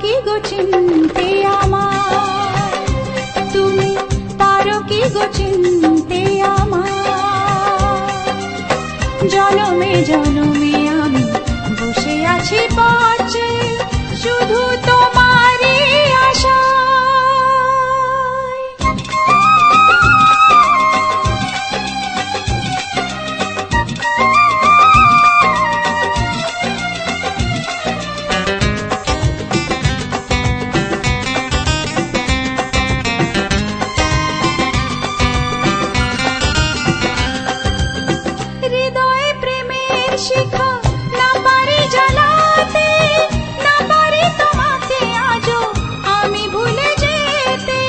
কি গো চিনতে আমায়, তুমি পারো কি গো চিনতে আমায়। জনমে জনমে আমি বসে আছি পথে, শুধু তোমারই আশায়। হৃদয়ে প্রেমের শিখা না পারি জ্বালাতে, না পারি তোমাকে আজও আমি ভুলে যেতে।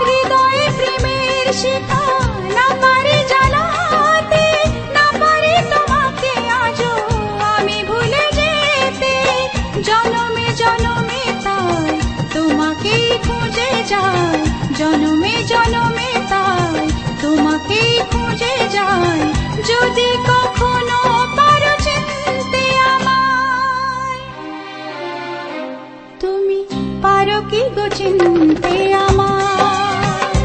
হৃদয়ে প্রেমের শিখা না পারি জ্বালাতে, না পারি তোমাকে আজও আমি ভুলে যেতে। জনমে জনমে তাই তোমাকেই খুঁজে যাই, জনমে জনমে তাই তোমাকেই খুঁজে যাই। যদি কখনো পারো চিনতে আমায়, তুমি পারো কি গো চিনতে আমায়,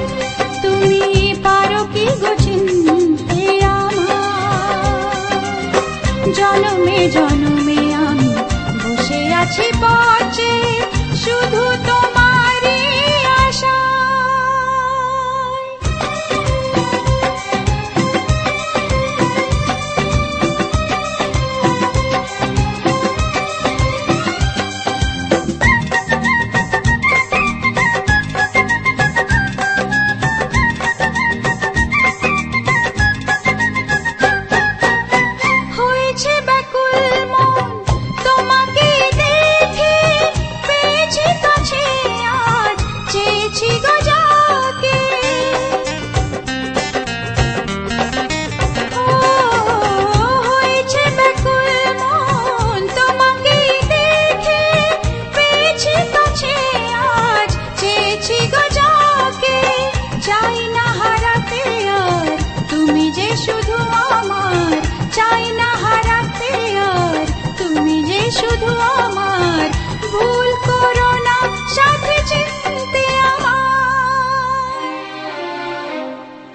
তুমি পারো কি গো চিনতে আমায়। জনমে জনমে আমি বসে আছি পথে, শুধু তোমারই আশায়। হয়েছে ব্যাকুল মন তোমাকে দেখে, পেয়েছি কাছে আজ চেয়েছি গো যাকে। ও হয়েছে ব্যাকুল মন তোমাকে দেখে, পেয়েছি কাছে আজ চেয়েছি গো যাকে। চাই না হারাতে আর তুমি যে শুধু আমার, চাই না হারাতে আর তুমি যে শুধু আমার। ভুল করো না সাথে চিনতে আমায়,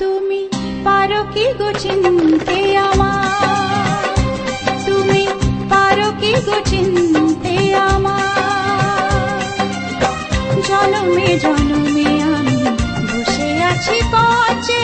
তুমি পারো কি গো চিনতে আমায়, তুমি পারো কি গো চিনতে আমায়। জনমে জনমে আমি বসে আছি পথে,